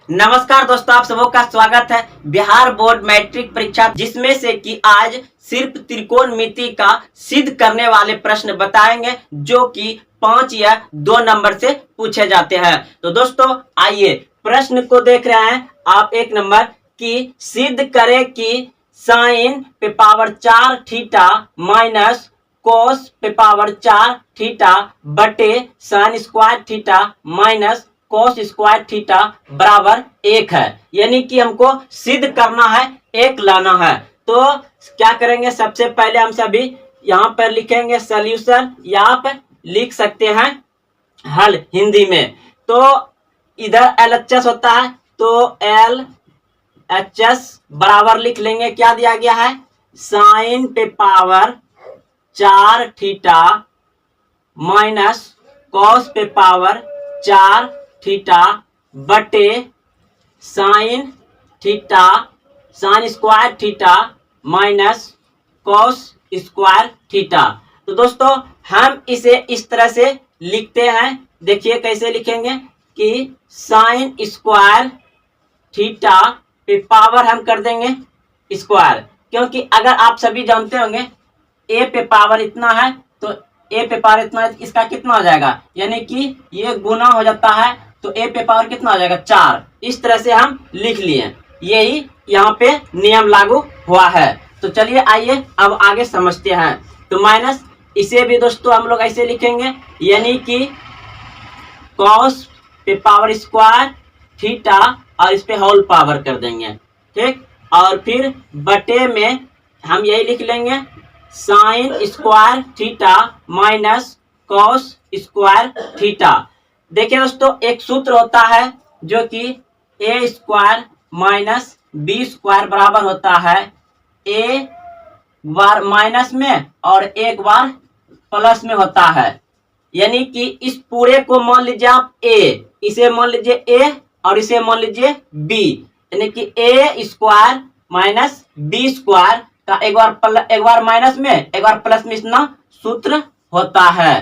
नमस्कार दोस्तों, आप सबों का स्वागत है बिहार बोर्ड मैट्रिक परीक्षा, जिसमें से कि आज सिर्फ त्रिकोणमिति का सिद्ध करने वाले प्रश्न बताएंगे जो कि 5 या 2 नंबर से पूछे जाते हैं। तो दोस्तों आइए प्रश्न को देख रहे हैं आप। 1 नंबर की सिद्ध करें कि साइन पे पावर 4 थीटा माइनस कोस पे पावर 4 थीटा बटे sine square theta minus cos square theta बराबर 1 है। यानी कि हमको सिद्ध करना है, 1 लाना है। तो क्या करेंगे, सबसे पहले हम सभी यहाँ पर लिखेंगे सॉल्यूशन, या आप लिख सकते हैं हल हिंदी में। तो इधर LHS होता है तो LHS बराबर लिख लेंगे, क्या दिया गया है, साइन पे पावर 4 थीटा माइनस कॉस पे पावर 4 थीटा बटे sine theta sine square theta minus cos square theta. तो दोस्तों हम इसे इस तरह से लिखते हैं, देखिए कैसे लिखेंगे कि साइन स्क्वायर थीटा पे पावर हम कर देंगे स्क्वायर, क्योंकि अगर आप सभी जानते होंगे ए पे पावर इतना है तो ए पे पावर इतना है, इसका कितना हो जाएगा, यानी कि ये गुना हो जाता है तो ए पे पावर कितना हो जाएगा, 4। इस तरह से हम लिख लिए, यही यहाँ पे नियम लागू हुआ है। तो चलिए आइए अब आगे समझते हैं। तो माइनस इसे भी दोस्तों हम लोग ऐसे लिखेंगे, यानी कि कॉस पे पावर स्क्वायर थीटा और इस पे होल पावर कर देंगे, ठीक। और फिर बटे में हम यही लिख लेंगे sine square theta minus cos square theta. देखिए दोस्तों एक सूत्र होता है जो कि ए स्क्वायर माइनस बी स्क्वायर बराबर होता है ए बार माइनस में और एक बार प्लस में होता है। यानी कि इस पूरे को मान लीजिए आप ए, इसे मान लीजिए ए और इसे मान लीजिए बी, यानी कि ए स्क्वायर माइनस बी स्क्वायर का एक बार माइनस में एक बार प्लस में इतना सूत्र होता है।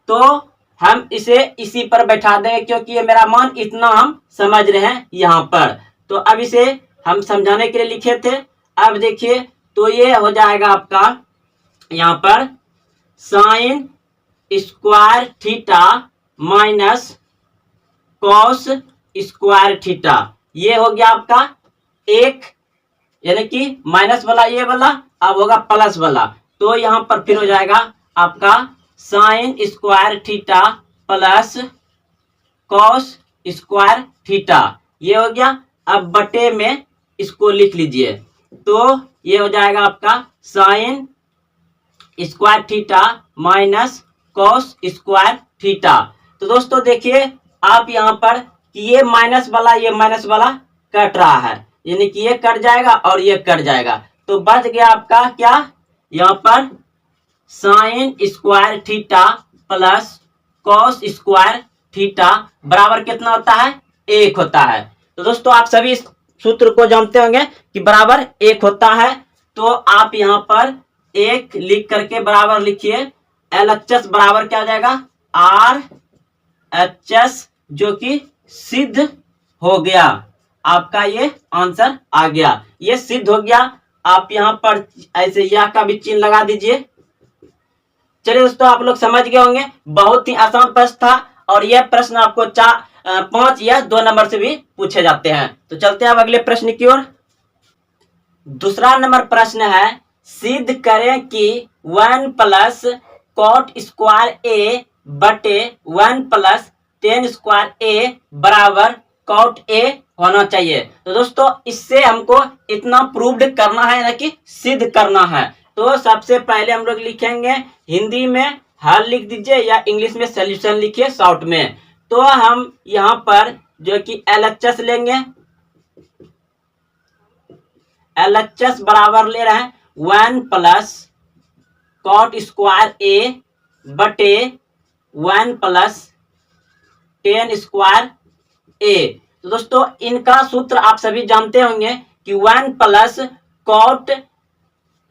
तो हम इसे इसी पर बैठा देंगे क्योंकि ये मेरा मान इतना हम समझ रहे हैं यहाँ पर। तो अब इसे हम समझाने के लिए लिखे थे। अब देखिए तो ये हो जाएगा आपका यहाँ पर sine square theta minus cos square theta, ये हो गया आपका 1, यानी कि माइनस वाला ये वाला अब होगा प्लस वाला। तो यहाँ पर फिर हो जाएगा आपका sine square theta plus cos square theta, ये हो गया। अब बटे में इसको लिख लीजिए, तो ये हो जाएगा आपका sine square theta minus cos square theta. तो दोस्तों देखिए आप यहाँ पर कि ये माइनस वाला कट रहा है, यानी कि ये कट जाएगा और ये कट जाएगा, तो बच गया आपका क्या, यहाँ पर sine square theta plus cos square theta बराबर कितना होता है, 1 होता है। तो दोस्तों आप सभी इस सूत्र को जानते होंगे कि बराबर 1 होता है। तो आप यहाँ पर 1 लिख करके बराबर लिखिए LHS बराबर क्या हो जाएगा, RHS, जो कि सिद्ध हो गया। आपका ये आंसर आ गया, ये सिद्ध हो गया। आप यहाँ पर ऐसे या का भी चिन्ह लगा दीजिए। चलिए दोस्तों आप लोग समझ गए होंगे, बहुत ही आसान प्रश्न था और यह प्रश्न आपको 5 या 2 नंबर से भी पूछे जाते हैं। तो चलते हैं अब अगले प्रश्न की ओर। दूसरा नंबर प्रश्न है, सिद्ध करें कि 1 प्लस कॉट स्क्वायर ए बटे 1 प्लस टेन स्क्वायर ए बराबर कॉट ए होना चाहिए। तो दोस्तों इससे हमको इतना प्रूव्ड करना है ना कि सिद्ध करना है। तो सबसे पहले हम लोग लिखेंगे हिंदी में हल लिख दीजिए या इंग्लिश में सॉल्यूशन लिखिए शॉर्ट में। तो हम यहाँ पर जो कि LHS लेंगे, LHS बराबर ले रहे हैं 1 प्लस कॉट स्क्वायर ए बटे 1 प्लस टेन स्क्वायर ए। तो दोस्तों इनका सूत्र आप सभी जानते होंगे कि 1 प्लस कॉट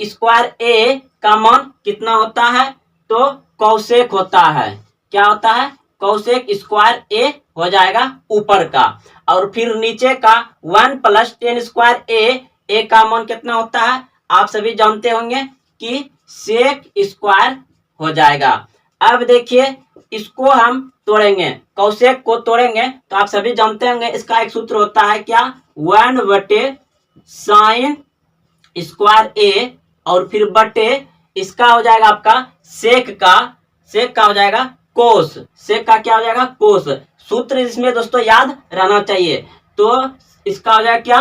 स्क्वायर ए का मान कितना होता है, तो कौशेक होता है। क्या होता है, कौशेक स्क्वायर ए हो जाएगा ऊपर का। और फिर नीचे का 1 प्लस टेन स्क्वायर ए का मान कितना होता है आप सभी जानते होंगे कि सेक स्क्वायर हो जाएगा। अब देखिए इसको हम तोड़ेंगे, कौशेक को तोड़ेंगे तो आप सभी जानते होंगे इसका एक सूत्र होता है क्या, 1/sin स्क्वायर ए और फिर बटे इसका हो जाएगा आपका सेक का हो जाएगा कोस, सेक का क्या हो जाएगा कोस। सूत्र इसमें दोस्तों याद रहना चाहिए। तो इसका हो जाएगा क्या,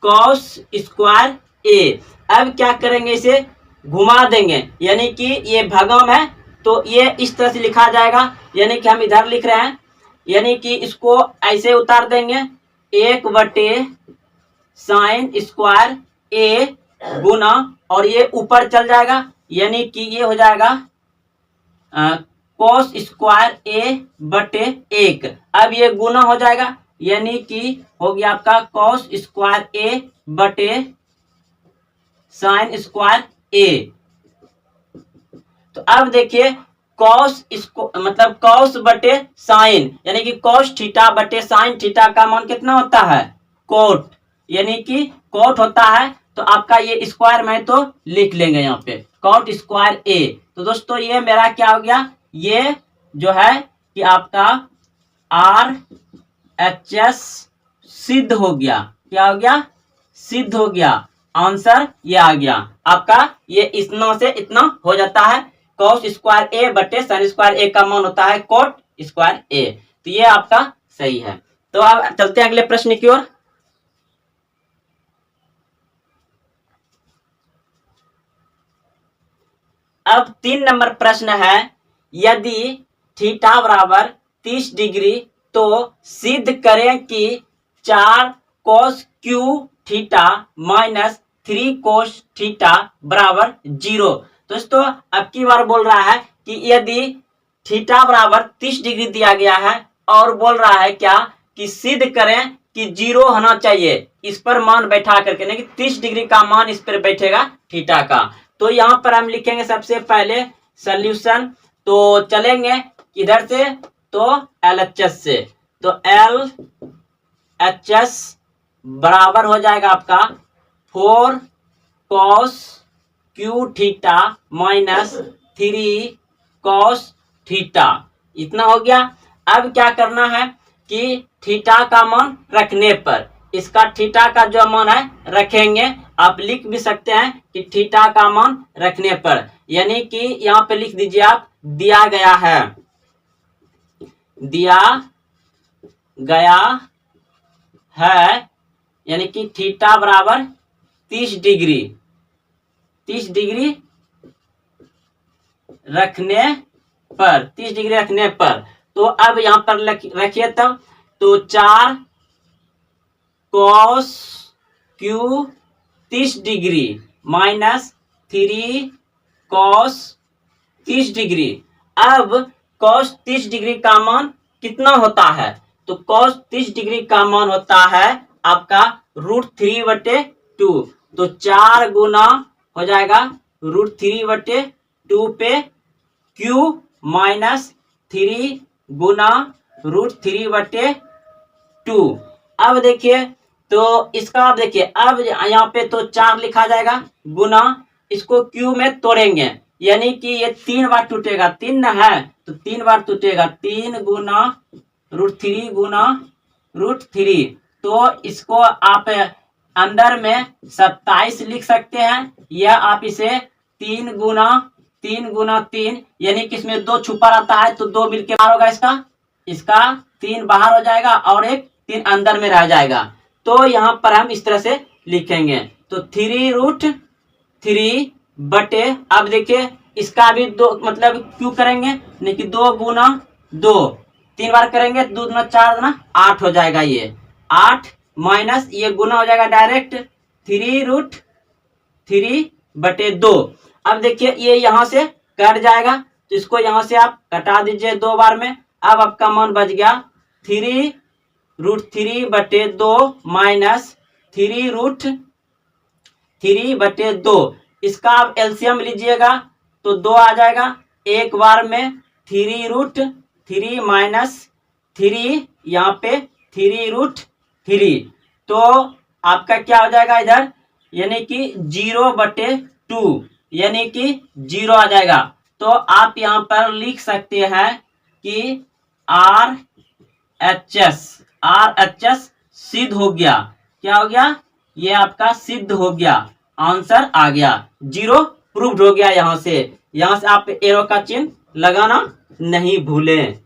कॉस स्क्वायर ए। अब क्या करेंगे, इसे घुमा देंगे, यानी कि ये भगम है तो ये इस तरह से लिखा जाएगा, यानी कि हम इधर लिख रहे हैं, यानी कि इसको ऐसे उतार देंगे 1/sin स्क्वायर ए गुना और ये ऊपर चल जाएगा, यानी कि ये हो जाएगा कोस स्क्वायर ए बटे 1। अब ये गुना हो जाएगा, यानी कि हो गया आपका कोस स्क्वायर ए बटे साइन स्क्वायर ए। तो अब देखिए कॉस इसको मतलब कॉस बटे साइन, यानी कि कॉस थीटा बटे साइन थीटा का मान कितना होता है, कोट, यानी कि कोट होता है। तो आपका ये स्क्वायर में तो लिख लेंगे यहाँ पे कोट स्क्वायर ए। तो दोस्तों ये मेरा क्या हो गया, ये जो है कि आपका RHS सिद्ध हो गया। क्या हो गया, सिद्ध हो गया। आंसर ये आ गया आपका, ये इतना से इतना हो जाता है। कॉस स्क्वायर ए बटे साइन स्क्वायर ए का मान होता है कोट स्क्वायर ए। तो ये आपका सही है। तो अब चलते हैं अगले प्रश्न की ओर। अब 3 नंबर प्रश्न है, यदि थीटा बराबर 30 डिग्री तो सिद्ध करें कि 4 cos cube theta minus 3 cos theta बराबर 0। दोस्तों अब की बार बोल रहा है कि यदि थीटा बराबर 30 डिग्री दिया गया है और बोल रहा है क्या कि सिद्ध करें कि 0 होना चाहिए, इस पर मान बैठा करके, नहीं कि 30 डिग्री का मान इस पर बैठेगा थीटा का। तो यहाँ पर हम लिखेंगे सबसे पहले सॉल्यूशन। तो चलेंगे इधर से तो LHS से, तो LHS बराबर हो जाएगा आपका 4 cos Q theta minus 3 cos theta, इतना हो गया। अब क्या करना है कि थीटा का मान रखने पर, इसका थीटा का जो मान है रखेंगे, आप लिख भी सकते हैं कि थीटा का मान रखने पर, यानी कि यहाँ पे लिख दीजिए आप दिया गया है, दिया गया है, यानी कि थीटा बराबर 30 डिग्री, 30 डिग्री रखने पर, 30 डिग्री रखने पर। तो अब यहाँ पर रखिए तब, तो 4 cos Q 30 degree minus 3 cos 30 degree. अब cos 30 डिग्री का मान कितना होता है, तो cos 30 डिग्री का मान होता है आपका √3/2। तो 4 गुना हो जाएगा √3/2 पे Q माइनस 3 गुना √3/2। अब देखिए तो इसका आप देखिए, अब यहाँ पे तो 4 लिखा जाएगा गुना, इसको Q में तोड़ेंगे, यानी कि ये 3 बार टूटेगा, 3 न है तो 3 बार टूटेगा, 3 गुना √3 गुना √3। तो इसको आप अंदर में 27 लिख सकते हैं, या आप इसे 3 गुना 3, यानी कि इसमें 2 छुपा रहता है तो 2 मिलके बाहर होगा, इसका 3 बाहर हो जाएगा और एक 3 अंदर में रह जाएगा। तो यहाँ पर हम इस तरह से लिखेंगे, तो 3√3 बटे, अब देखिए इसका भी 2 मतलब क्यों करेंगे, नहीं कि 2 गुना 2, 3 बार करेंगे, 2 गुना 4 गुना 8 हो जाएगा, ये 8 माइनस ये गुना हो जाएगा डायरेक्ट 3√3/2। अब देखिए ये यहाँ से कट जाएगा, तो इसको यहाँ से आप कटा दीजिए 2 बार में। अब आपका मान बच गया 3√3/2 माइनस 3√3/2। इसका आप एलसीएम लीजिएगा तो 2 आ जाएगा, एक बार में 3√3 माइनस 3, यहाँ पे 3√3 3। तो आपका क्या हो जाएगा इधर, यानी कि 0/2 यानी कि 0 आ जाएगा। तो आप यहाँ पर लिख सकते हैं कि RHS सिद्ध हो गया। क्या हो गया, ये आपका सिद्ध हो गया, आंसर आ गया, 0 प्रूव्ड हो गया। यहाँ से आप एरो का चिन्ह लगाना नहीं भूलें।